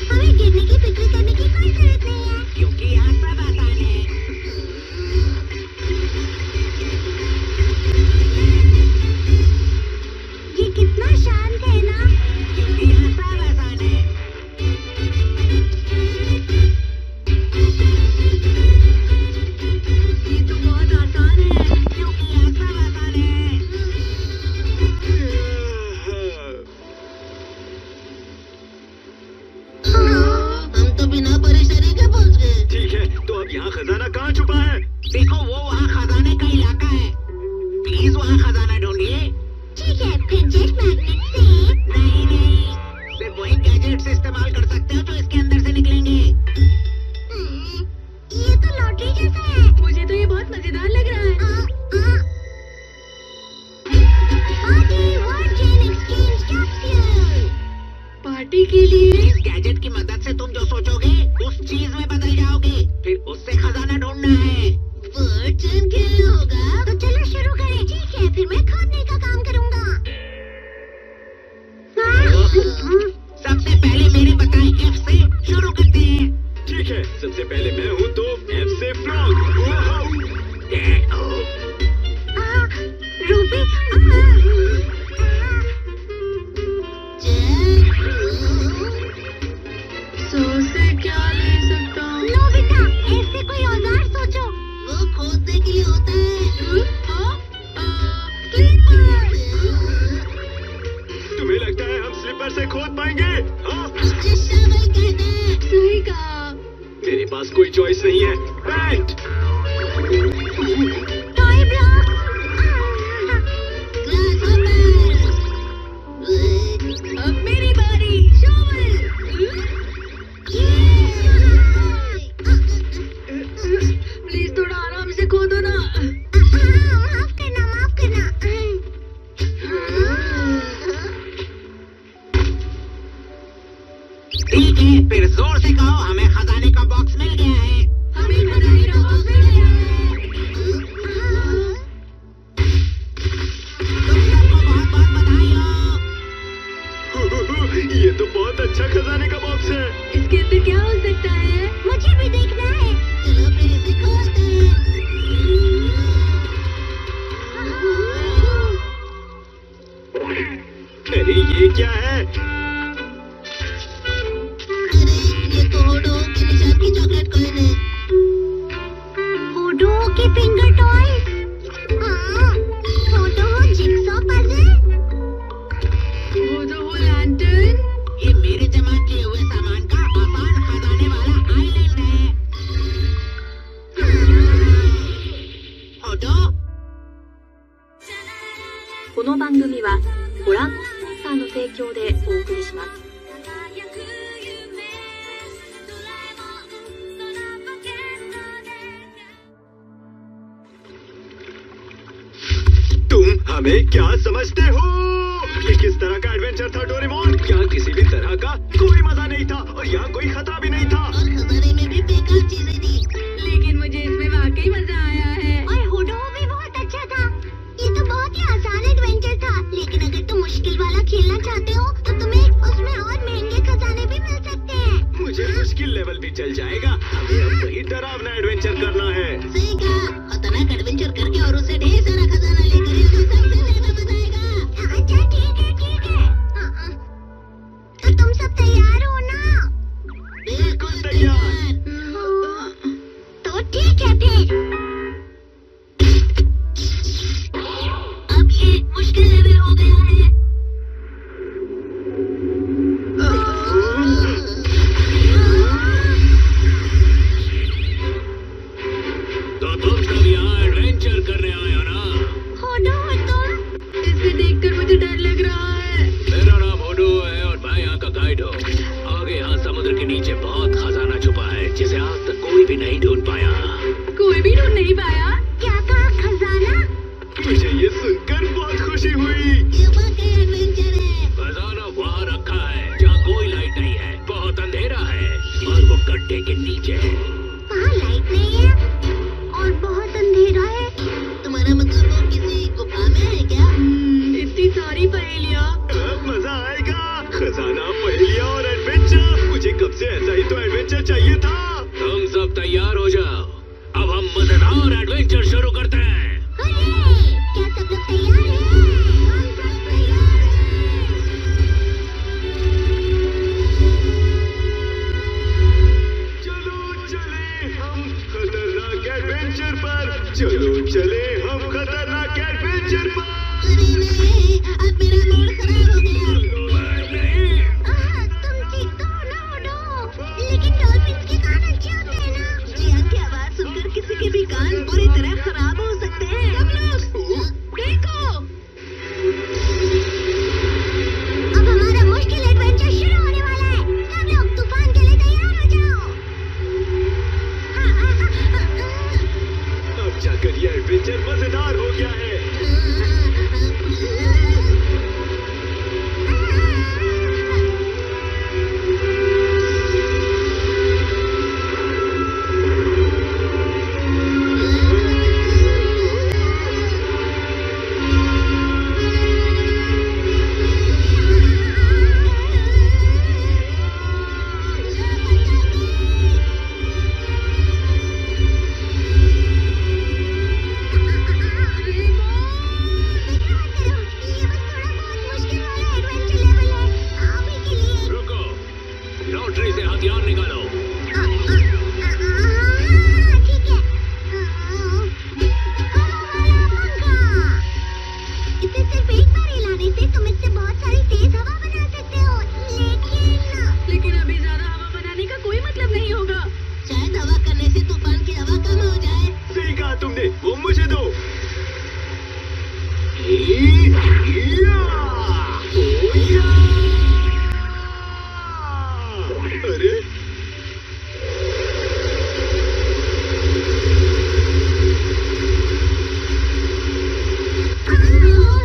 हमें गिरने की फिक्र करने की कोई जरूरत नहीं। ठीक है, तो अब यहाँ खजाना कहाँ छुपा है? देखो वो वहाँ खजाने का इलाका है, प्लीज वहाँ खजाना ढूंढिए। ठीक है, फिर जेट मैग्नेट से नहीं, सिर्फ वही गैजेट्स इस्तेमाल कर सकते हो जो इसके अंदर से निकलेंगे। ये तो लॉटरी जैसा है। मुझे तो ये बहुत मजेदार लग रहा है। पार्टी के लिए इस गैजेट की मदद से तुम जो सोचोगे उस चीज में बदल जाओगे, फिर उससे खजाना ढूंढना है। फॉर्चून खेल होगा तो चलो शुरू करें। ठीक है, फिर मैं खोदने का काम करूंगा। सबसे पहले मेरे बताए F से शुरू करते हैं। ठीक है, सबसे पहले मैं हूँ तो F से फ्रॉग। रूबी, सो से क्या ले सकता हूँ? नोबिता, ऐसे कोई औजार सोचो। वो खोदने के लिए होता है। तुम्हें लगता है हम स्लीपर से खोद पाएंगे? हाँ? मुझे शावल कहते हैं। सही कहा। मेरे पास कोई चॉइस नहीं है। पेंट। टॉय ब्लॉक, अब मेरी बारी। शोवल। प्लीज थोड़ा आराम से खोदो ना। माफ करना, माफ करना। ठीक है, फिर जोर से कहो हमें खजाने का बॉक्स मिल गया है। हमें खजाने का बॉक्स मिल गया है। तुम सबको बहुत बहुत बधाई हो। ये तो बहुत अच्छा खजाने का बॉक्स है। इसके अंदर क्या हो सकता है? मुझे भी देखना है। चलो फिर इसे खोलते हैं। अरे ये क्या है? अरे ये तो होडो के निशान की चॉकलेट कॉइन है। होडो के फिंगर टॉयज। हाँ, होडो जिक्सॉ पजल। वो लैंटर्न। ये मेरे जमा किए हुए सामान का आसान खजाने वाला आइलैंड है। होडो। この番組はご覧のスポンサーの提供でお送りします。तुम हमें क्या समझते हो? ये किस तरह का एडवेंचर था डोरेमोन? यहाँ किसी भी तरह का कोई मजा नहीं था और यहाँ कोई खतरा भी नहीं था। और खजाने में भी बेकार चीजें थी। लेकिन मुझे इसमें वाकई मजा आया है। और होडो भी बहुत अच्छा था। ये तो बहुत ही आसान एडवेंचर था, लेकिन अगर तुम मुश्किल वाला खेलना चाहते हो तो तुम्हें उसमें और महंगे खजाने भी मिल सकते हैं। मुझे मुश्किल लेवल भी चल जाएगा। हमें अब वही डरावना एडवेंचर करना है। सही कहा, खतरनाक एडवेंचर करके और उसे ढेर सारा खजाना लेकर हमें सबसे ज्यादा मजा आएगा। अच्छा ठीक है, ठीक है। तो तुम सब तैयार हो ना? बिल्कुल तैयार। तो ठीक है फिर। अब ये मुश्किल लेवल हो गया है। तो तुम सब यहाँ एडवेंचर करने आए हो ना? होडो, तुम? इसे देखकर मुझे डर लग रहा है। मेरा नाम होडो है और मैं यहाँ का गाइड हूँ। आगे यहाँ समुद्र के नीचे बहुत खजाना छुपा है जिसे आज तक कोई भी नहीं ढूंढ पाया। कोई भी ढूंढ नहीं पाया। क्या कहा, खजाना? मुझे ये सुनकर बहुत खुशी हुई। ये वाकई एडवेंचर है। खजाना वहाँ रखा है जहाँ कोई लाइट नहीं है, बहुत अंधेरा है और वो गड्ढे के नीचे है। वहाँ लाइट नहीं है और बहुत अंधेरा है। तुम्हारा मतलब वो किसी गुफा में है क्या? इतनी सारी पहेलियाँ। अब मजा आएगा। खजाना, पहेलियाँ और एडवेंचर। मुझे कब से ऐसा ही तो एडवेंचर चाहिए था। तुम सब तैयार हो जाओ, अब हम मजेदार एडवेंचर शुरू करते हैं। क्या सब लोग तैयार हैं? हम सब तैयार हैं। चलो चले हम खतरनाक एडवेंचर पर। चलो चले हम खतरनाक एडवेंचर पर। अरे नहीं, अब मेरा मूड खराब हो गया। तुम ठीक तो हो ना होडो? लेकिन डॉल्फिन्स के कान अच्छे होते हैं ना? गेंदें वो मुझे दो। अरे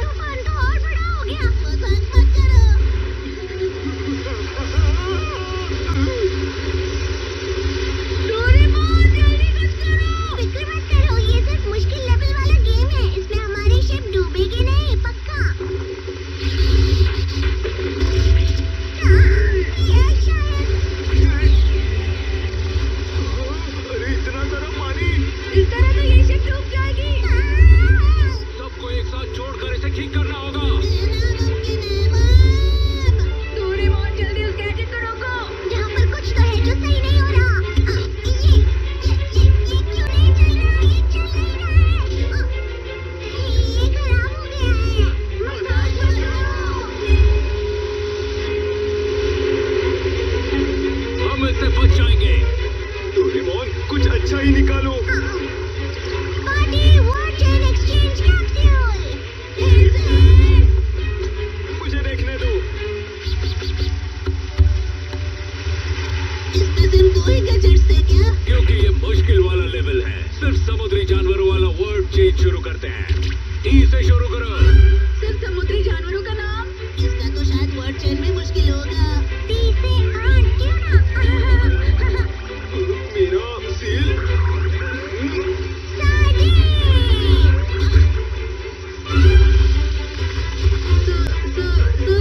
तूफान तो और बड़ा हो गया। मजाक मत करो। डोरेमोन जल्दी कुछ करो। फिक्र मत करो, ये सिर्फ मुश्किल लेवल वाला गेम है। इसमें हमारी शिप डूबेगी नहीं, पक्का। ये शायद। अरे इतना सारा पानी। इस तरह तो ये शिप डूब जाएगी। सबको एक साथ छोड़कर इसे ठीक करना होगा। डोरेमोन जल्दी उस गैजेट को रोको। यहाँ पर कुछ तो है जो सही नहीं हो रहा। ये क्यों नहीं चल रहा? ये चल नहीं रहा है। ये खराब हो गया है। मजाक मत करो। हम इससे बच जाएंगे। डोरेमोन कुछ अच्छा ही निकालो। Party word chain exchange capsule. मुझे देखने दो। इसमें सिर्फ 2 ही गैजेट्स थे क्या? क्योंकि ये मुश्किल वाला लेवल है। सिर्फ समुद्री जानवरों वाला वर्ड चेंज शुरू करते हैं। टी से शुरू करो। सिर्फ समुद्री जानवरों का नाम। इसका तो शायद वर्ड चेन में मुश्किल होगा। टी से 8 क्यों ना? मेरा सील।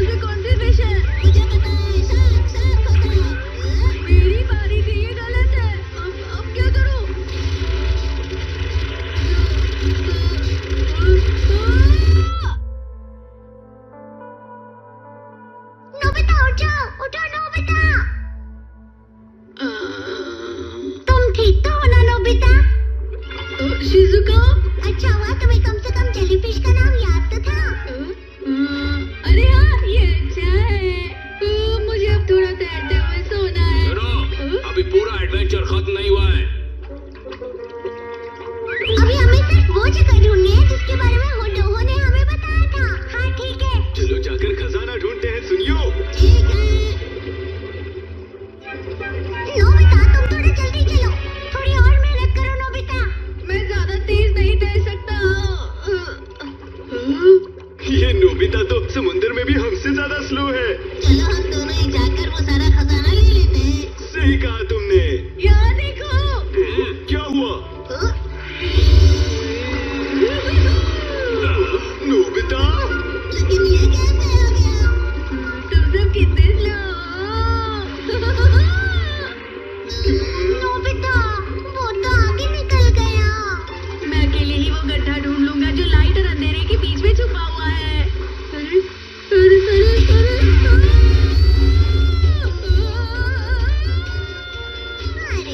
से कौन सी फिश है? मुझे पता है, साफ होता है। मेरी बारी थी, ये गलत है। अब क्या करूं? नोबिता उठ जाओ, उठो नोबिता। तुम ठीक तो हो ना नोबिता? शिजुका? अच्छा हुआ तुम्हें कम से कम जेलीफिश का नाम याद तो था। अरे हाँ, ये अच्छा है। मुझे अब थोड़ा तैरते हुए सोना है। अभी पूरा एडवेंचर खत्म नहीं हुआ है। अभी हमें सिर्फ वो जगह ढूंढनी है जिसके बारे में होडोहो ने हमें बताया था। हाँ ठीक है। चलो जाकर खजाना ढूंढते हैं। सुनियो। ठीक है। नोबिता तुम थोड़ा जल्दी चलो। थोड़ी और मेहनत करो नोबिता। मैं ज्यादा तेज नहीं तैर सकता। ये नोबिता तो समुद्र में भी हमसे ज्यादा स्लो है। चलो हम दोनों ही जाकर वो सारा खजाना ले लेते हैं। सही कहा तुमने। यहाँ देखो। क्या हुआ? हाँ? नोबिता। लेकिन ये कैसे आ गया? तुम सब कितने स्लो। नोबिता वो तो आगे निकल गया। मैं अकेले ही वो गड्ढा ढूंढ लूंगा जो लाइट और अंधेरे के बीच में छुपा हुआ है। अरे अरे अरे अरे अरे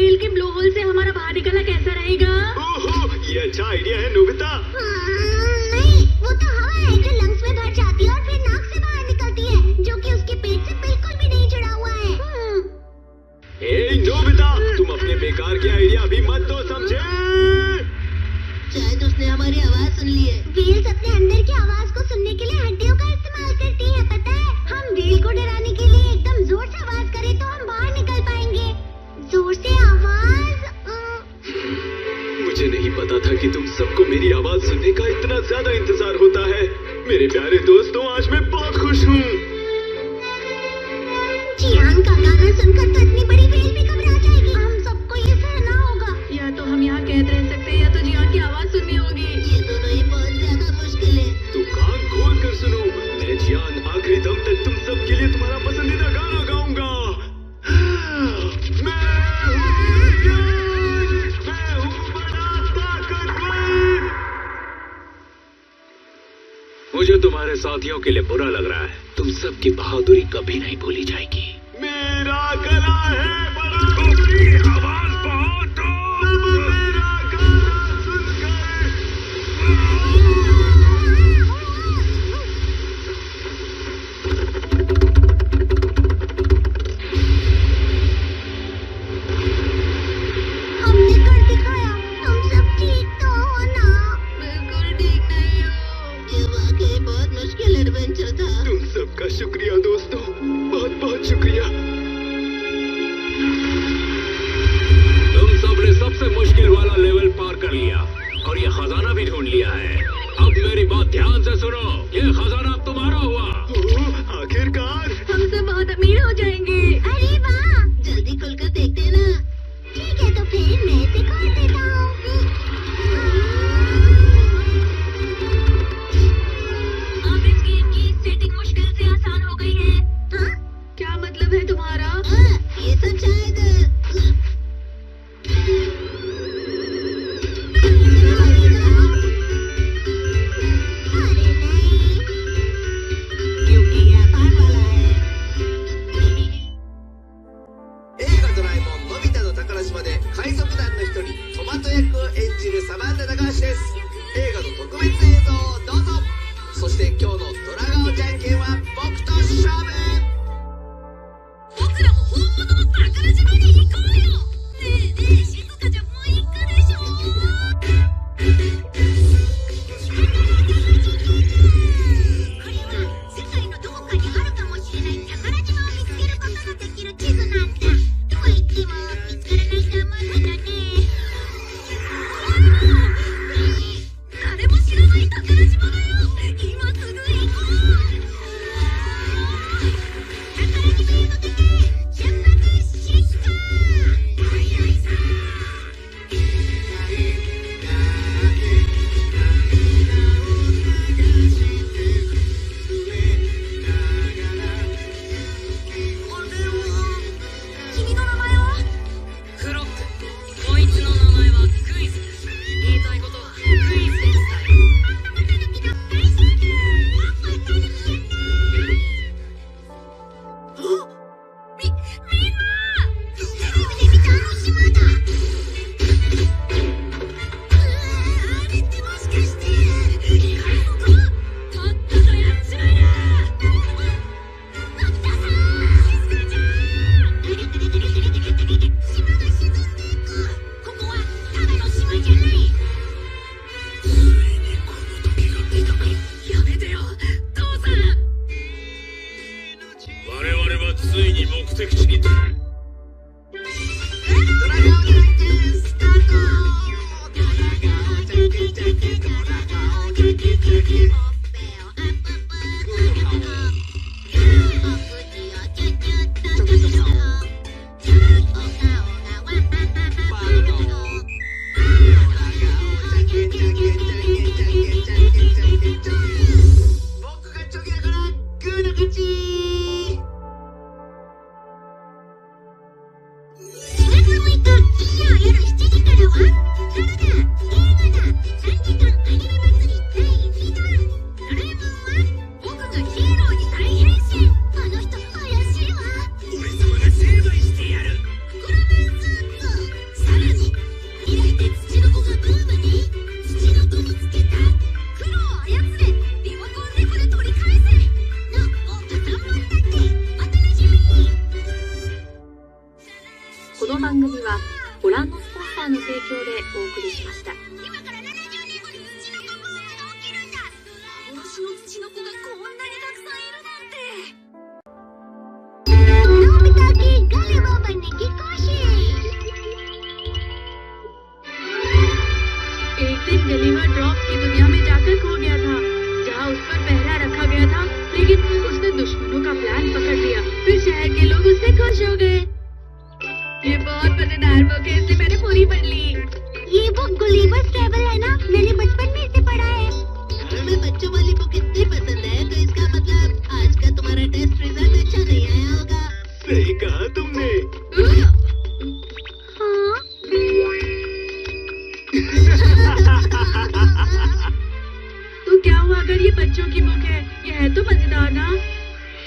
व्हेल के ब्लो होल से हमारा बाहर निकलना कैसा रहेगा? ओहो, ये अच्छा आइडिया है नोबिता। नहीं, वो तो हवा है जो लंग्स में भर जाती है और फिर नाक से बाहर निकलती है, जो कि उसके पेट से बिल्कुल भी नहीं जुड़ा हुआ है। ए नोबिता, तुम अपने बेकार के आइडिया अभी मत दो, समझे? शायद उसने हमारी आवाज सुन ली है। व्हेल्स अपने अंदर की आवाज को सुनने के लिए हड्डियों का इस्तेमाल करती है, पता है? हम व्हेल को डराने के लिए एकदम जोर से आवाज करें तो हम बाहर निकल पाएंगे। जोर से आवाज। मुझे नहीं पता था कि तुम सबको मेरी आवाज सुनने का इतना ज्यादा इंतजार होता है। मेरे प्यारे दोस्तों, आज मैं बहुत खुश हूँ। जियान का गाना सुनकर तो इतनी बड़ी व्हेल भी घबरा जाएगी। हम सबको ये सहना होगा। या तो हम यहाँ कैद रह सकते हैं या तो जियान की आवाज सुननी होगी। ये दोनों ही बहुत ज्यादा मुश्किल है। तो कान खोल कर सुनो, मैं जियान आखिरी दम तक तुम सबके लिए तुम्हारा पसंदीदा गाना गाऊंगा। मैं हूँ बड़ा ताकतवर। मुझे तुम्हारे साथियों के लिए बुरा लग रहा है। तुम सबकी बहादुरी कभी नहीं भूली जाएगी। मेरा गला है बड़ा, मेरी आवाज बहुत सब मेरा गाना सुनकर। हमने कर दिखाया। तुम सब ठीक तो हो ना? बिल्कुल ठीक नहीं हो। ये वाकई बहुत मुश्किल एडवेंचर था। तुम सबका शुक्रिया दोस्तों, बहुत बहुत शुक्रिया। तुम सबने सबसे मुश्किल वाला लेवल पार कर लिया और ये खजाना भी ढूंढ लिया है। अब मेरी बात ध्यान से सुनो, ये खजाना अब तुम्हारा हुआ। आखिरकार हम सब बहुत अमीर हो जाएंगे। अरे वाह! जल्दी खुलकर देखते हैं ना। ठीक है, तो फिर मैं दिखा देता हूँ। अब इस गेम की सेटिंग मुश्किल से आसान हो गई है। हाँ? क्या मतलब है तुम्हारा? ये सब शायद अरे नहीं। क्योंकि ये आसान वाला है। 映画ドラえもんのび太の宝島で海賊団の一人トマト役を演じるサバンナ高橋です。映画の特別映像をどうぞ。そして今日のドラガオじゃんけんは僕と勝負。僕らも本物の宝島に行こうよ。ねえねえ、静香ちゃんも行くでしょ。これは世界のどこかにあるかもしれない宝島を見つけることのできる地図なんだ。とは言っても見つからないとはまだだね。誰も知らない宝島だよ。今すぐ行こう。この番組はご覧のスポンサーの提供でお送りしました。今から70年後にツチノコブームが起きるんだ。幻のツチノコがこんなにたくさんいるなんて。नोबिता की गलीवर बनने की कोशिश। एक दिन गलीवर ड्रॉप्स की दुनिया में जाकर खो गया था, जहाँ उस पर पहरा रखा गया था, लेकिन उसने दुश्मनों का प्लान पकड़ लिया। फिर शहर के लोग उससे खुश हो गए। ये बहुत मजेदार बुक है, इसे मैंने पूरी पढ़ ली। ये बुक गुलिवर्स ट्रैवल है ना, मैंने बचपन में इसे पढ़ा है। हमें बच्चों वाली बुक इतनी पसंद है तो इसका मतलब आज का तुम्हारा टेस्ट रिजल्ट अच्छा नहीं आया होगा। सही कहा तुमने। तो क्या हुआ अगर ये बच्चों की बुक है? ये है तो मजेदार ना?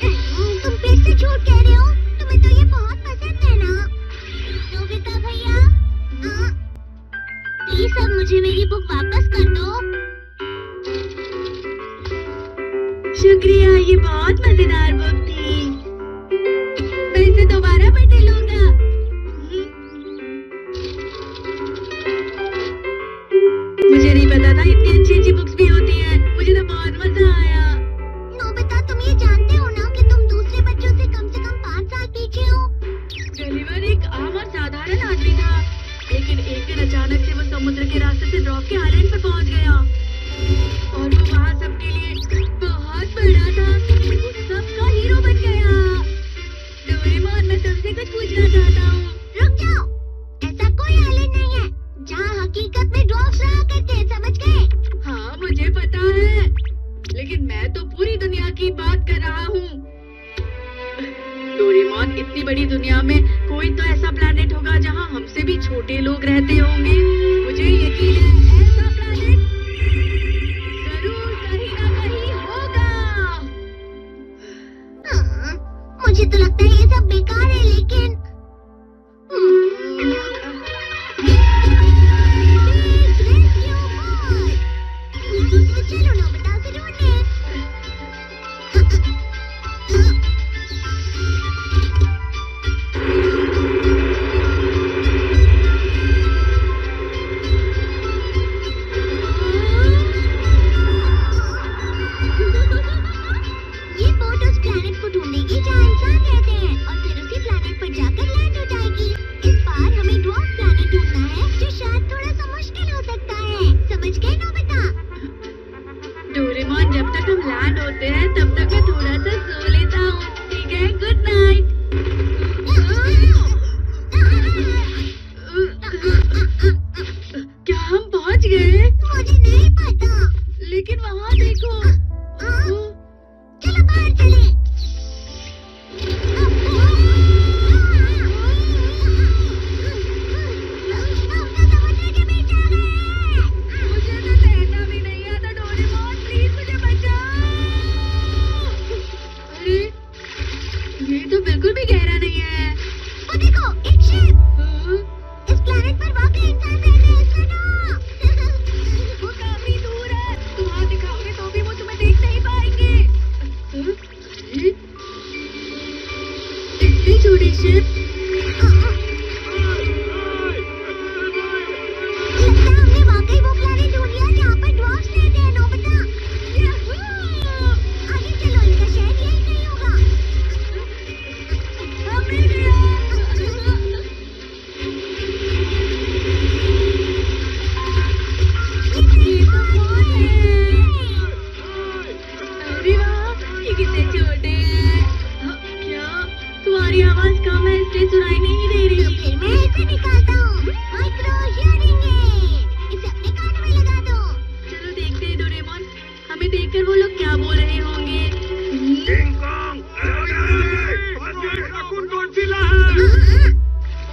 तुम फिर से झूठ कह रहे हो, तुम्हें तो ये बहुत पसंद है ना। नोबिता भैया, प्लीज अब मुझे मेरी बुक वापस कर दो। शुक्रिया, ये बहुत मजेदार बुक थी। मैं इसे दोबारा पढ़ लूंगा। मुझे नहीं पता था इतनी अच्छी बुक्स भी होती हैं। मुझे तो बहुत मजा आया। नोबिता, तुम ये जानते हो ना कि तुम दूसरे बच्चों से कम 5 साल पीछे हो। गलीवर एक आम और साधारण आदमी था, लेकिन एक दिन अचानक से वो समुद्र के रास्ते से ड्रॉप के आइलैंड पर पहुंच गया और वो वहाँ सबके लिए बहुत बड़ा था। वो सबका हीरो बन गया। डोरेमोन, मैं तुमसे कुछ पूछना चाहता हूँ। रुक जाओ, ऐसा कोई आइलैंड नहीं है जहाँ हकीकत में ड्रॉप्स रहा करते हैं, समझ गए? हाँ, मुझे पता है, लेकिन मैं तो पूरी दुनिया की बात कर रहा हूँ। डोरेमोन, इतनी बड़ी दुनिया में कोई तो ऐसा प्लैनेट होगा जहाँ हमसे भी छोटे लोग रहते होंगे। मुझे यकीन है ऐसा प्लैनेट जरूर कहीं ना कहीं होगा। मुझे तो लगता है ये सब बेकार है, लेकिन चलो नोबिता से ढूंढे। ये बोट उस प्लैनेट को ढूंढेगी जहाँ इंसान रहते हैं और फिर उसी प्लैनेट पर जाकर लैंड हो जाएगी। इस बार हमें ड्वार्फ प्लैनेट ढूंढना है, जो शायद थोड़ा सा मुश्किल हो सकता है, समझ गए नोबिता? डोरेमोन, जब तक हम लैंड होते हैं तब तक मैं थोड़ा सा सो लेता हूँ, ठीक है? Good night. क्या हम पहुँच गए? मुझे नहीं पता, लेकिन वहाँ देखो। चलो बाहर चले। समुद्र के बीच आ गए। मुझे तो तैरना भी नहीं आता। डोरेमोन, प्लीज मुझे बचाओ। अरे, ये तो बिल्कुल भी गहरा नहीं है। वो देखो, एक शिप। इस प्लैनेट पर वाकई इंसान रहते हैं, सुनो। वो काफी दूर है, तुम हाथ दिखाओगे तो भी वो तुम्हें देख नहीं पाएंगे। इतनी छोटी शिप। लगता है हमने वाकई वो प्लैनेट ढूंढ लिया जहाँ पर ड्वार्फ्स रहते हैं, नोबिता। आगे चलो, इनका शहर यही कहीं होगा। अरे वाह, ये कितने छोटे हैं। क्या तुम्हारी आवाज कम है इसलिए सुनाई नहीं दे रही? तो फिर मैं इसे निकालता हूँ, माइक्रो हियरिंग एड। इसे अपने कान में लगा दो। चलो देखते हैं डोरेमोन, हमें देखकर वो लोग क्या बोल रहे होंगे।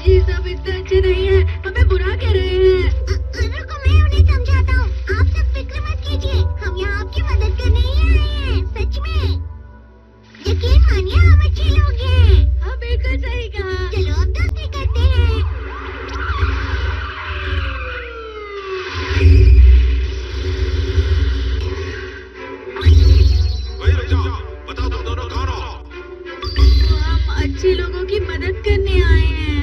ये सब इतना अच्छे नहीं है, हमें बुरा कह रहे हैं। रुको, मैं उन्हें समझाता हूँ। आप सब फिक्र मत कीजिए, हम यहाँ आपकी मदद करने ही आए हैं, सच में। यकीन मानिए, हम अच्छे लोग हैं। हाँ, बिल्कुल सही कहा। चलो अब दोस्ती करते हैं। बताओ तुम दोनों कौन हो? तो हम अच्छे लोगों की मदद करने आए हैं।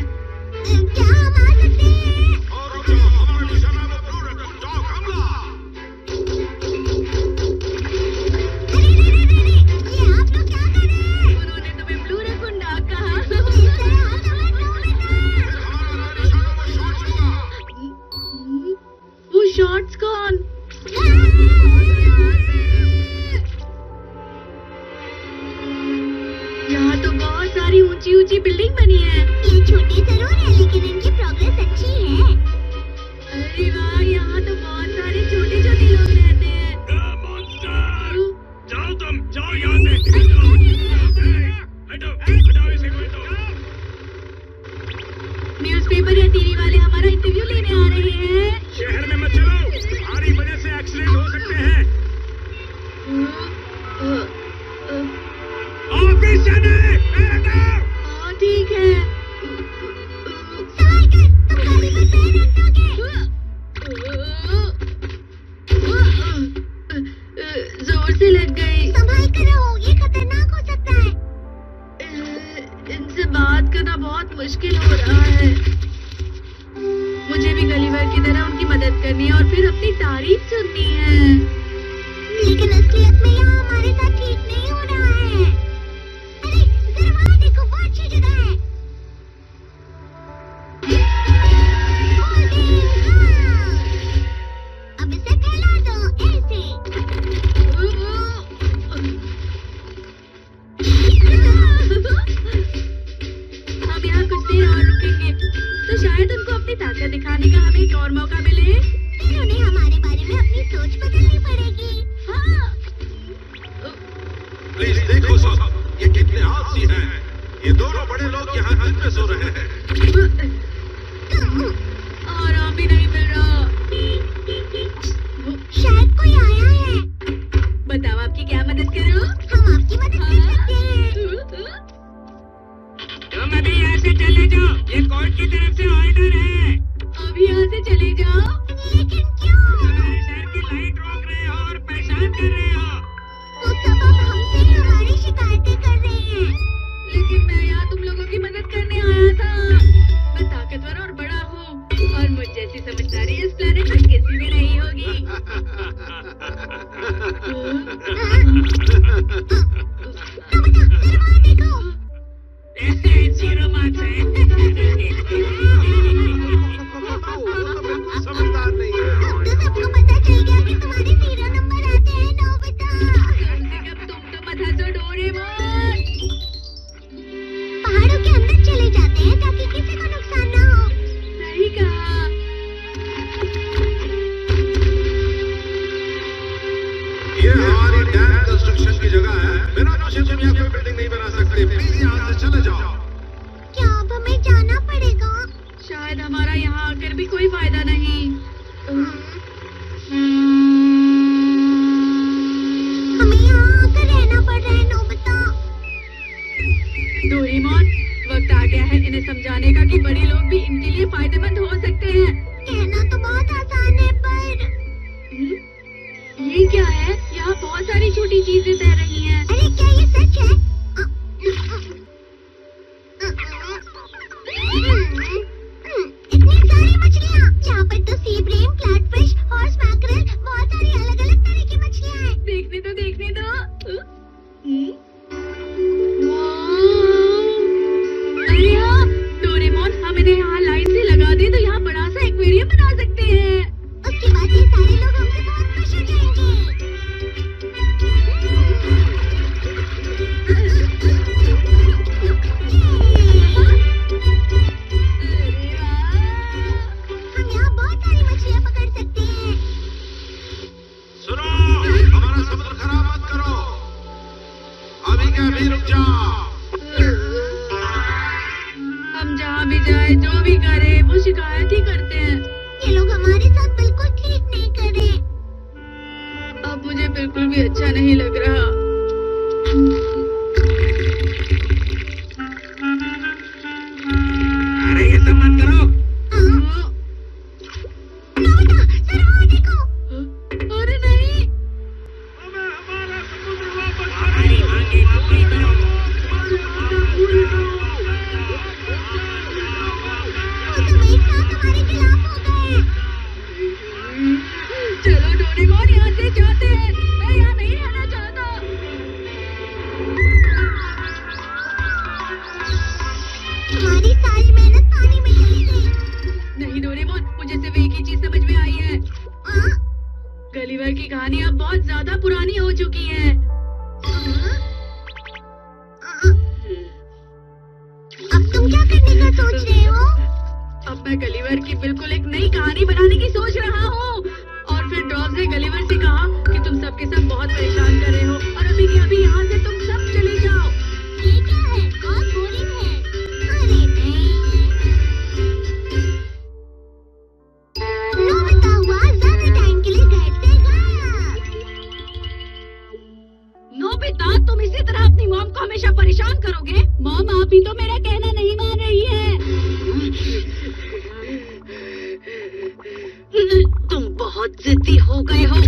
बनी है। ये छोटी जरूर है लेकिन इनकी प्रोग्रेस अच्छी है। अरे वाह, यहाँ तो बहुत सारे छोटे छोटे लोग रहते हैं। मॉन्स्टर, जाओ तुम, जाओ यहाँ से। हटो, हटाओ इसे को तो। न्यूज़पेपर या टीवी वाले हमारा इंटरव्यू लेने आ रहे हैं। शहर में मत चलो, तुम्हारी वजह से एक्सीडेंट हो सकते हैं। ऑफिस जाना है, हाँ ठीक है। सवाल कर, तुम गाड़ी पर पैर रख दोगे? जोर से लग गई। संभाल कर रहो, ये खतरनाक हो सकता है। इनसे बात करना बहुत मुश्किल हो रहा है। मुझे भी गलीवर की तरह उनकी मदद करनी है और फिर अपनी तारीफ सुननी है। लेकिन असलियत में यहाँ हमारे साथ ठीक नहीं हो रहा है। अरे जरा वहाँ देखो, वो अच्छी जगह है। अब इसे फैला दो ऐसे। हम यहाँ कुछ देर और रुकेंगे तो शायद उनको अपनी ताकत दिखाने का हमें एक और मौका मिले। फिर उन्हें हमारे बारे में अपनी सोच बदलनी पड़ेगी। हाँ। प्लीज देखो साहब, ये कितने आलसी हैं। ये दोनों बड़े लोग यहाँ दिन में सो रहे हैं। आराम भी नहीं मिल रहा। शायद कोई आया है। बताओ आपकी क्या मदद करूं? हम आपकी मदद कर सकते हैं। तुम अभी यहाँ से चले जाओ, ये कोर्ट की तरफ से ऑर्डर है। अभी यहाँ से चले जाओ। लेकिन क्यों? हमारे शहर की लाइट रोक रहे हो और परेशान कर रहे हो। तो सब अब हमसे ही हमारी शिकायतें कर रहे हैं। लेकिन मैं यहाँ तुम लोगों की मदद करने आया था। मैं ताकतवर और बड़ा हूँ और मुझ जैसी समझदारी इस प्लेनेट में किसी भी नहीं होगी। जीरो मार्क्स है। समझदार नहीं है। अब तो सबको पता चल गया कि तुम्हारे 0 नंबर आते हैं, नोबिता। तुम तो मत हंसो डोरेमोन। पहाड़ों के अंदर चले जाते हैं ताकि किसी को नुकसान ना हो। सही कहा। ये हमारी डैम कंस्ट्रक्शन की जगह है। बिना पूछे तुम यहाँ कोई बिल्डिंग नहीं बना सकते। प्लीज यहाँ से चले जाओ। क्या अब हमें जाना पड़ेगा? शायद हमारा यहाँ आकर भी कोई फायदा नहीं। हमें यहाँ आकर रहना पड़ रहा है, नोबिता। डोरेमोन, वक्त आ गया है इन्हें समझाने का कि बड़े लोग भी इनके लिए फायदेमंद हो सकते हैं। कहना तो बहुत आसान है पर ये क्या है? यहाँ बहुत सारी छोटी चीजें तैर रही हैं। अरे क्या ये सच है? इतनी सारी मछलियाँ। यहाँ पर तो सी ब्रेम, फ्लैटफिश, हॉर्स मैकरेल, बहुत सारी अलग-अलग तरह की मछलियाँ हैं। देखने दो। अरे हाँ, डोरेमोन, हम इन्हें यहाँ लाइन से लगा दे तो यहाँ बड़ा सा एक्वेरियम बना सकते हैं। उसके बाद ये सारे लोग हमसे बहुत खुश हो जाएंगे। हम यहाँ बहुत सारी मछलियाँ पकड़ सकते हैं। सुनो, हमारा समुद्र खराब मत करो। अभी के अभी रुक जाओ। हम जहाँ भी जाए, जो भी करे, वो शिकायत ही करते हैं। ये लोग हमारे साथ बिल्कुल ठीक नहीं कर रहे। अब मुझे बिल्कुल भी अच्छा नहीं लग रहा। अरे ये सब मत करो। नोबिता, जरा वहाँ देखो। अरे नहीं। हमें हमारा समुद्र वापस हमारी मांगे पूरी करो। वो सब एक साथ हमारे खिलाफ हो गए। चलो डोरेमोन, यहाँ से जाते हैं। मैं यहाँ नहीं रहना चाहता। हमारी सारी मेहनत पानी में चली गई। नहीं डोरेमोन, मुझे सिर्फ एक ही चीज समझ में आई है। गलीवर की कहानी अब बहुत ज्यादा पुरानी हो चुकी है। अब तुम क्या मैं गलीवर की बिल्कुल एक नई कहानी बनाने की सोच रहा हूँ। और फिर ड्रॉप्स ने गलीवर से कहा कि तुम सबके सब बहुत परेशान कर रहे हो और अभी के अभी यहाँ से तुम सब चले जाओ। ये क्या है? बहुत बोरिंग है। अरे नहीं। नोबिता हुआ ज्यादा टाइम के लिए घर से गायब। नोबिता, तुम इसी तरह अपनी मॉम को हमेशा परेशान करोगे? मॉम, आप ही तो मेरा कहना नहीं मान रही है। तुम बहुत जिद्दी हो गए हो।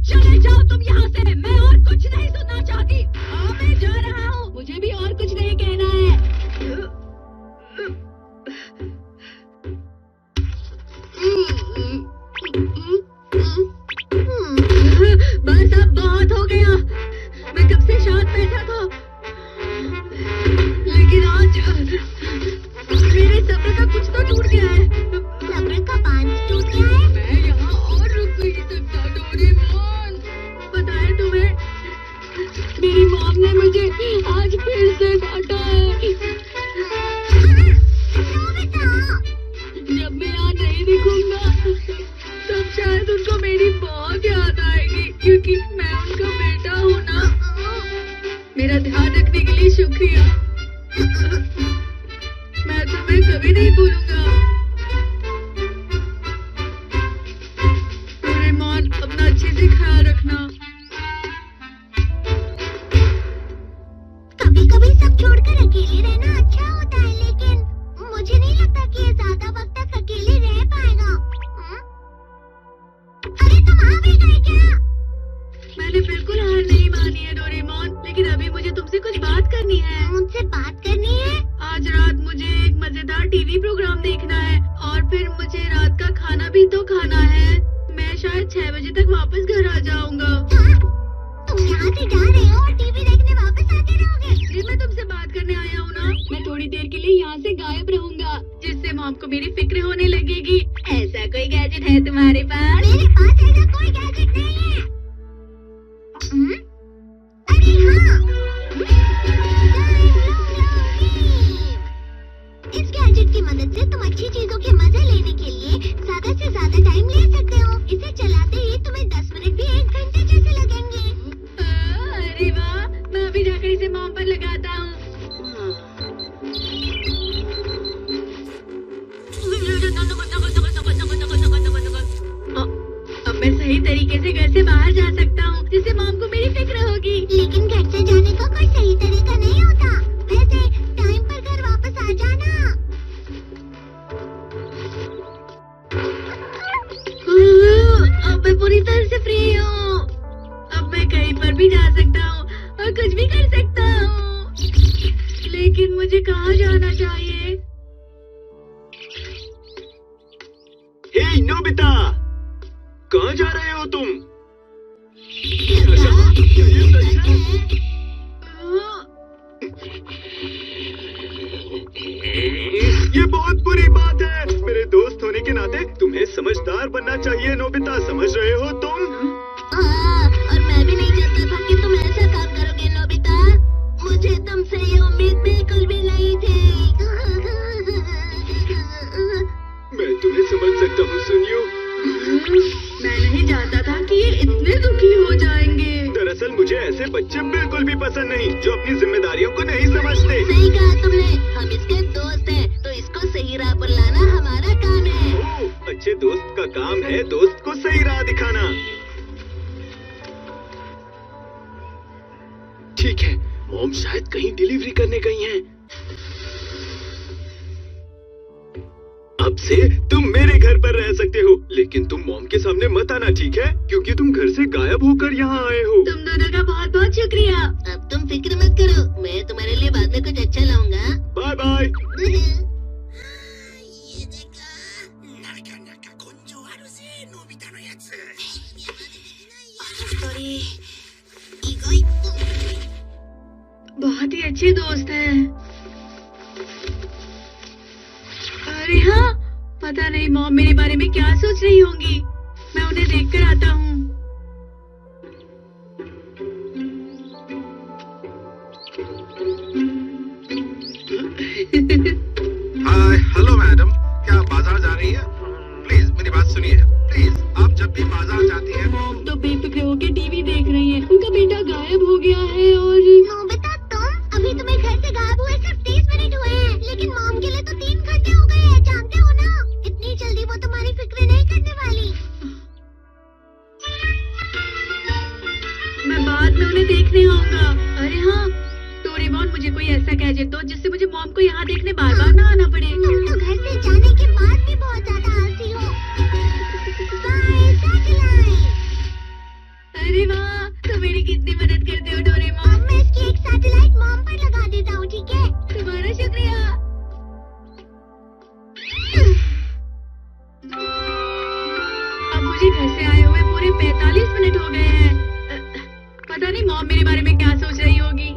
चले जाओ तुम यहाँ से, मैं और कुछ नहीं सुनना चाहती। हाँ, मैं जा रहा हूँ, मुझे भी और कुछ नहीं कहना है। बस अब बहुत हो गया। मैं कब से शांत बैठा था, लेकिन आज मेरे सब्र का कुछ तो टूट गया है। सब्र का बांध टूट गया है। मैं यहाँ और रुक नहीं सकता डोरेमोन। पता है तुम्हें, मेरी मॉम ने मुझे आज फिर से काटा है। जब मैं यहाँ नहीं दिखूंगा तब शायद उनको मेरी बहुत याद आएगी, क्योंकि मैं उनका बेटा हूँ ना। मेरा ध्यान रखने के लिए शुक्रिया। मैं तुम्हें कभी नहीं भूलूंगा। डोरेमोन, अपना अच्छे से ख्याल रखना। कभी-कभी सब छोड़कर अकेले रहना अच्छा होता है, लेकिन मुझे नहीं लगता कि ये ज्यादा वक्त तक अकेले रह पाएगा। अरे तुम आ भी गए क्या? मैंने बिल्कुल हार नहीं मानी है डोरेमोन, लेकिन अभी मुझे तुमसे कुछ बात करनी है। मुझसे बात करनी है? आज रात मुझे एक मजेदार टीवी प्रोग्राम देखना है और फिर मुझे रात का खाना भी तो खाना है। मैं शायद 6 बजे तक वापस घर आ जाऊंगा। तुम यहाँ से जा रहे हो और टीवी देखने वापस आते रहोगे? फिर मैं तुमसे बात करने आया हूँ ना। मैं थोड़ी देर के लिए यहाँ से गायब रहूंगा, जिससे मॉम को मेरी फिक्र होने लगेगी। ऐसा कोई गैजेट है तुम्हारे पास? मेरे पास ऐसा कोई गैजेट नहीं है। अरे हाँ, इस गैजेट की मदद से तुम अच्छी चीजों के मजे लेने के लिए ज्यादा से ज्यादा टाइम ले सकते हो। इसे चलाते ही तुम्हें 10 मिनट भी 1 घंटे जैसे लगेंगे। अरे वाह, मैं अभी जाकर इसे मॉम पर लगाता हूँ। अब मैं सही तरीके से घर से बाहर जा सकता हूँ, जिससे मॉम को मेरी फिक्र होगी। लेकिन घर से जाने का कोई सही तरीका नहीं होता। वैसे टाइम पर घर वापस आ जाना। अब मैं पूरी तरह से फ्री हूँ। अब मैं कहीं पर भी जा सकता हूँ और कुछ भी कर सकता हूँ। लेकिन मुझे कहाँ जाना चाहिए? हे नोबिता, कहाँ जा रहे हो तुम? ये बहुत बुरी बात है। मेरे दोस्त होने के नाते तुम्हें समझदार बनना चाहिए नोबिता, समझ रहे हो तुम? और मैं भी नहीं चाहता था कि तुम ऐसा काम करोगे नोबिता। मुझे तुमसे ये उम्मीद बिल्कुल भी नहीं थी। मैं तुम्हें समझ सकता हूँ सुनियो। मैं नहीं जानता था कि ये इतने दुखी हो जाएंगे। दरअसल मुझे ऐसे बच्चे बिल्कुल भी पसंद नहीं जो अपनी जिम्मेदारियों को नहीं समझते। सही कहा तुमने। हम इसके दोस्त हैं, तो इसको सही राह पर लाना हमारा काम है। ओह, अच्छे दोस्त का काम है दोस्त को सही राह दिखाना। ठीक है, मॉम शायद कहीं डिलीवरी करने गई हैं। अब से तुम मेरे घर पर रह सकते हो, लेकिन तुम मॉम के सामने मत आना, ठीक है? क्योंकि तुम घर से गायब होकर यहाँ आए हो। तुम दोनों का बहुत बहुत शुक्रिया। अब तुम फिक्र मत करो, मैं तुम्हारे लिए बाद में कुछ अच्छा लाऊंगा। Bye bye. बहुत ही अच्छे दोस्त हैं। अरे हाँ, पता नहीं मॉम मेरे बारे में क्या सोच रही होंगी। मैं उन्हें देखकर आता हूँ। हाय, हेलो मैडम, क्या बाजार जाने यहाँ देखने बार बार ना आना पड़े। तुम तो घर से जाने के बाद भी बहुत ज्यादा आलसी हो। By satellite. अरे वाह, तुम मेरी कितनी मदद करते हो डोरेमोन। अब मैं इसकी एक सैटेलाइट मॉम पर लगा देता हूँ, ठीक है? तुम्हारा शुक्रिया। अब मुझे घर से आए हुए पूरे 45 मिनट हो गए हैं। पता नहीं मॉम मेरे बारे में क्या सोच रही होगी।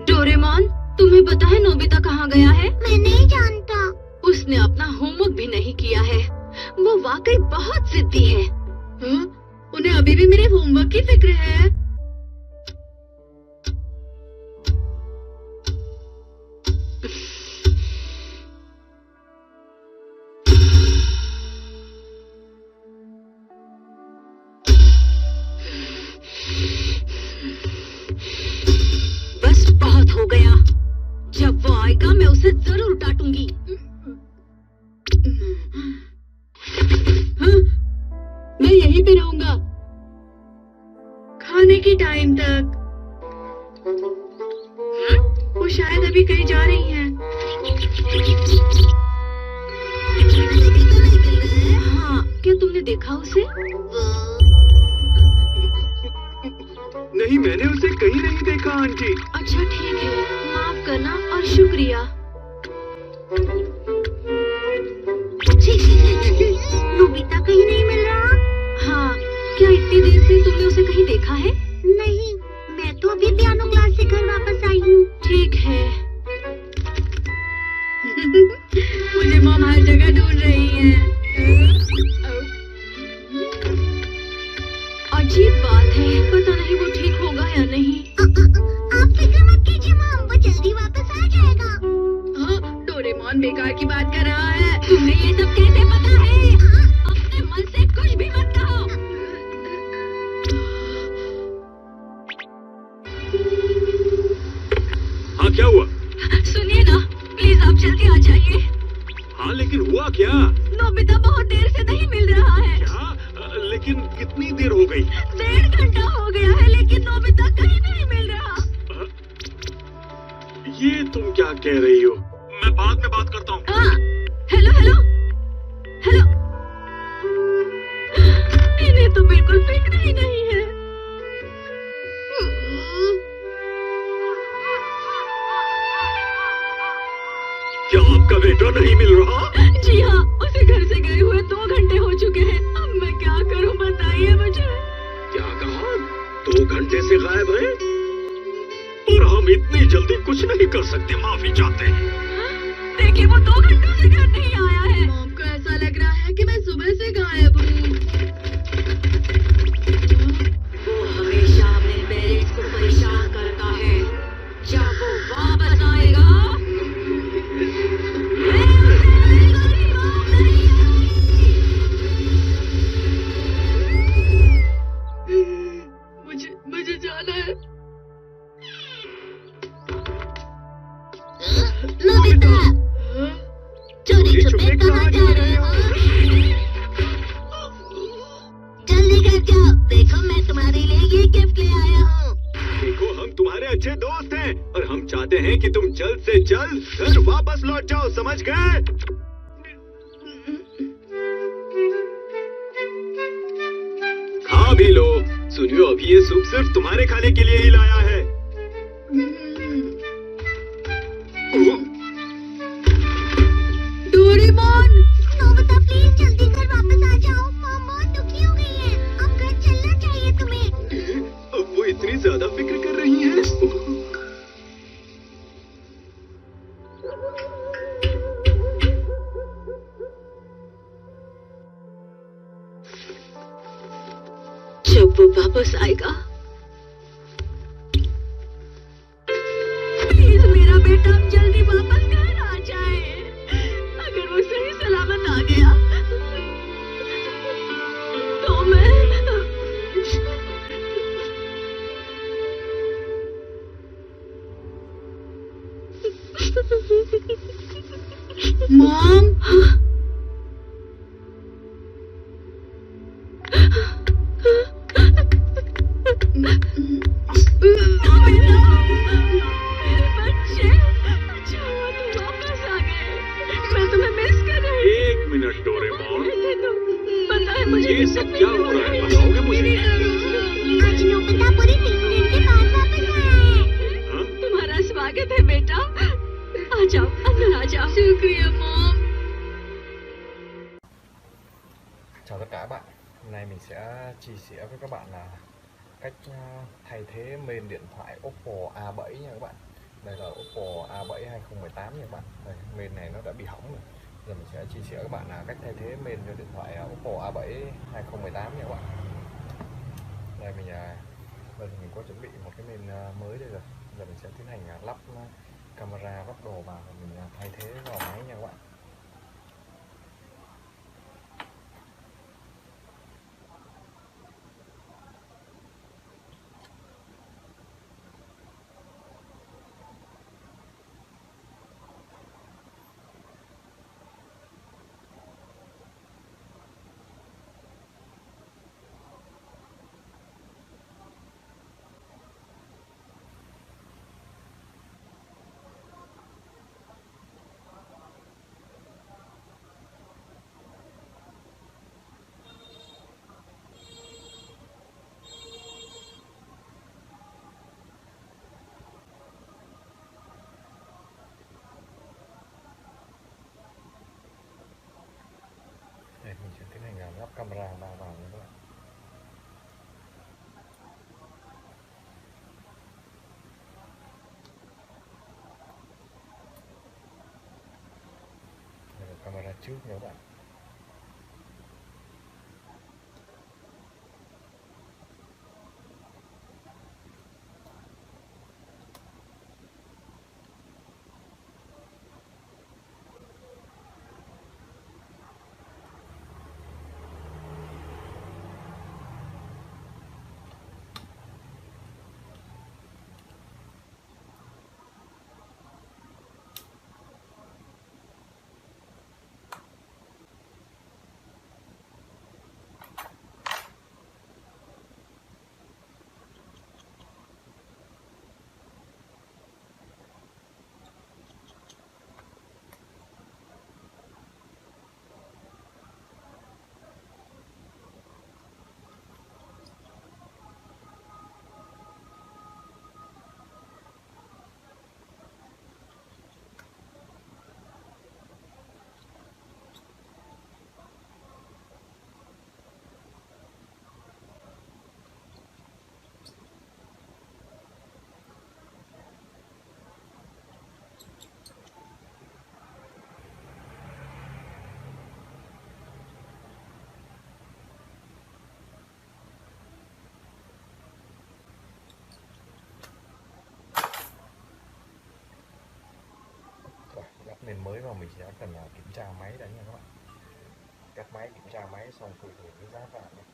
डोरेमोन, तुम्हें पता है नोबिता कहाँ गया है? मैं नहीं जानता। उसने अपना होमवर्क भी नहीं किया है। वो वाकई बहुत जिद्दी है। उन्हें अभी भी मेरे होमवर्क की फिक्र है। बस बहुत हो गया। जब वो आएगा मैं उसे जरूर डांटूंगी। हाँ, मैं यहीं पे रहूंगा खाने के टाइम तक। वो शायद अभी कहीं जा रही हैं। हाँ, क्या तुमने देखा उसे? नहीं, मैंने उसे कहीं नहीं देखा आंटी। अच्छा ठीक है, माफ करना और शुक्रिया। नोबिता कहीं नहीं मिल रहा। हाँ, क्या इतनी देर से तुमने उसे कहीं देखा है? नहीं, मैं तो अभी पियानो क्लास से घर वापस आई हूँ। ठीक है। मुझे मॉम हर जगह ढूंढ रही है। अजीब बात है, पता नहीं वो ठीक होगा या नहीं। आप फिक्र मत कीजिए मॉम, वो जल्दी वापस आ जाएगा। हाँ, डोरेमोन बेकार की बात कर रहा है। तुम्हें ये सब कैसे पता है? अपने मन से कुछ भी मत कहो। हाँ, क्या हुआ? सुनिए ना, प्लीज आप जल्दी आ जाइए। हाँ, लेकिन हुआ क्या? नोबिता बहुत देर से नहीं मिल रहा है। क्या? लेकिन कितनी देर हो गई? 1.5 घंटा हो गया है, लेकिन नोबिता कहीं नहीं मिल रहा। ये तुम क्या कह रही हो? मैं बाद में बात करता हूँ। हाँ, हेलो हेलो हेलो। इन्हें तो बिल्कुल फिक्र ही नहीं है। क्या आपका बेटा नहीं मिल रहा? जी हाँ, उसे घर से गए हुए 2 घंटे हो चुके हैं। अब मैं क्या करूँ बताइए मुझे। क्या कहा? 2 घंटे से गायब है? और हम इतनी जल्दी कुछ नहीं कर सकते, माफी चाहते हैं। देखिए, वो 2 घंटों से घर नहीं आया है। मॉम को ऐसा लग रहा है कि मैं सुबह से गायब हूँ। वो हमेशा अपने पेरेंट्स को परेशान करता है। जब वो वापस आएगा मुझे जाना है। नोबिता, चोरी छुपे कहाँ जा रहे हो? जल्दी घर जाओ, देखो मैं तुम्हारे लिए ये गिफ्ट ले आया हूँ। देखो, हम तुम्हारे अच्छे दोस्त हैं और हम चाहते हैं कि तुम जल्द से जल्द घर वापस लौट जाओ, समझ गए? खा भी लो। सुनियो, अभी ये सूप सिर्फ तुम्हारे खाने के लिए ही लाया है। डोरेमोन, नोबिता प्लीज जल्दी घर वापस आ जाओ। मॉम बहुत दुखी हो गई है। अब घर चलना चाहिए तुम्हें। अब वो इतनी ज्यादा फिक्र कर रही है। जब वो वापस आएगा, प्लीज मेरा बेटा अब जल्दी वापस घर आ जाए। अगर वो सही सलामत आ गया तो मैं मॉम, है बेटा, आ जाओ, अंदर आ जाओ। शुक्रिया mom. Chào tất cả các bạn. Hôm nay mình sẽ chia sẻ với các bạn là cách thay thế main điện thoại Oppo A7 nha các bạn. Đây là Oppo A7 2018 nha các bạn. Đây, main này nó đã bị hỏng rồi. Giờ mình sẽ chia sẻ với các bạn là cách thay thế main cho điện thoại Oppo A7 2018 nha các bạn. Đây mình có chuẩn bị một cái main mới đây rồi. Giờ mình sẽ tiến hành lắp camera, lắp đồ vào và mình thay thế vào máy nha các bạn. Đây, mình sẽ tiến hành lắp camera vào nha các bạn. Đây là camera trước nha các bạn. Lắp nền mới vào mình sẽ cần kiểm tra máy đã nha các bạn. Cắt máy, kiểm tra máy xong phủi thử cái giá vàng này.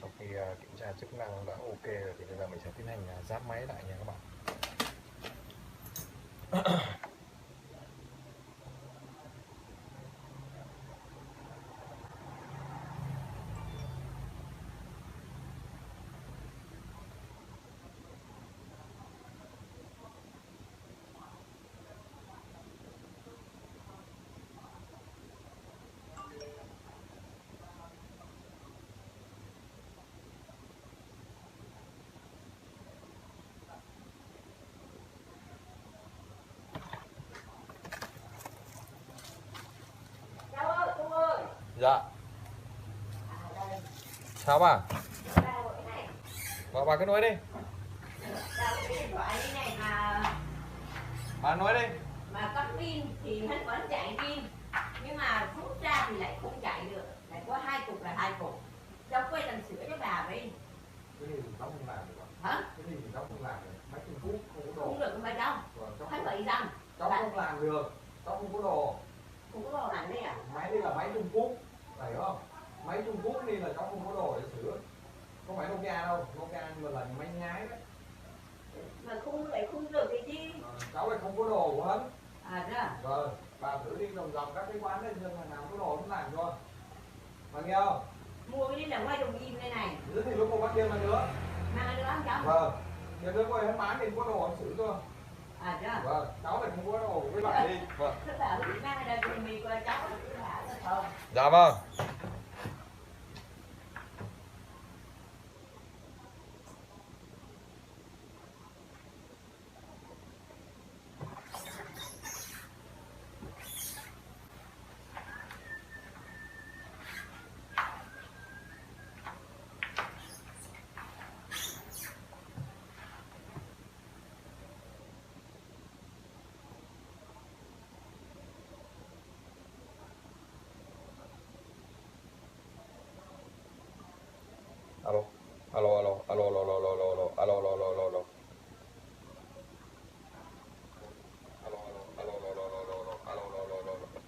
Sau khi kiểm tra chức năng đã ok rồi thì bây giờ mình sẽ tiến hành ráp máy lại nha các bạn. Sao bà? Bà cứ nói đi. Bà nói đi. Mà có pin thì hắn vẫn chạy pin, nhưng mà rút ra thì lại không chạy được, lại có 2 cục là 2 cục. Cháu quay lần sửa cho bà với. Cái gì thì cháu không làm được. Hả? Cái gì thì cháu không làm được. Mấy Trung Quốc không có đồ. Không được không phải đâu. Hắn vậy rằng Cháu không làm được. Cháu không có đồ. không có đồ làm đấy à? Máy đây là máy Trung Quốc, phải không? Máy Trung Quốc đi là cháu không có đồ để sửa. Không phải Nokia đâu, Nokia mà là máy nhái đấy. Mà không lại không được thì chi? Cháu lại không có đồ của hắn. À thế à? Rồi, bà thử đi vòng vòng các cái quán đấy xem thằng nào có đồ nó làm cho. Bà nghe không? Mua cái đi là quay đồng im đây này. Thế thì lúc cô bắt kia mà nữa. Mang cái đó không cháu? Vâng. Giờ đứa quay hắn bán thì có đồ hắn xử cho. À thế à? Vâng, cháu lại không có đồ với bạn đi. Vâng. Thế bảo mang cái đây thì mình coi cháu cứ bảo là không. Dạ vâng. Alo, alo, alo, alo, alo, alo, alo, alo, alo, alo, alo, alo, alo. Alo, alo, alo, alo, alo, alo, alo, alo, alo, alo, alo.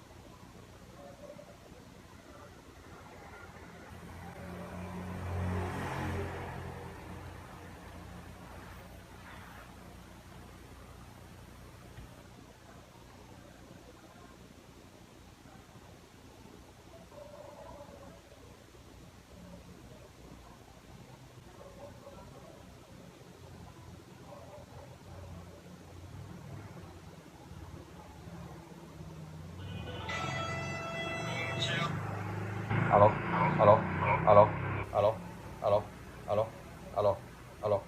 Alo, alo, alo, alo, alo, alo, alo, alo.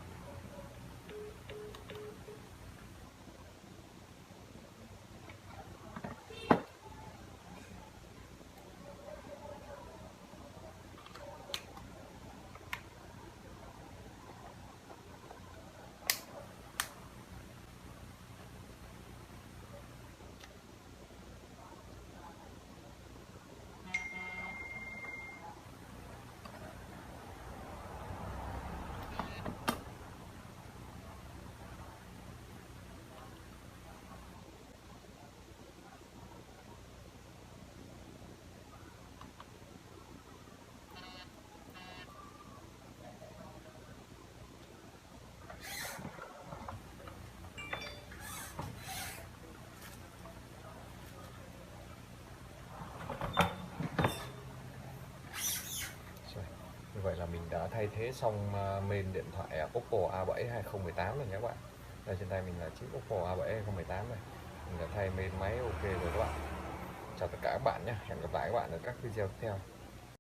Như vậy là mình đã thay thế xong main điện thoại Oppo A7 2018 rồi nhé các bạn. Đây trên tay mình là chiếc Oppo A7 2018 này. Mình đã thay main máy ok rồi các bạn. Chào tất cả các bạn nhé. Hẹn gặp lại các bạn ở các video tiếp theo.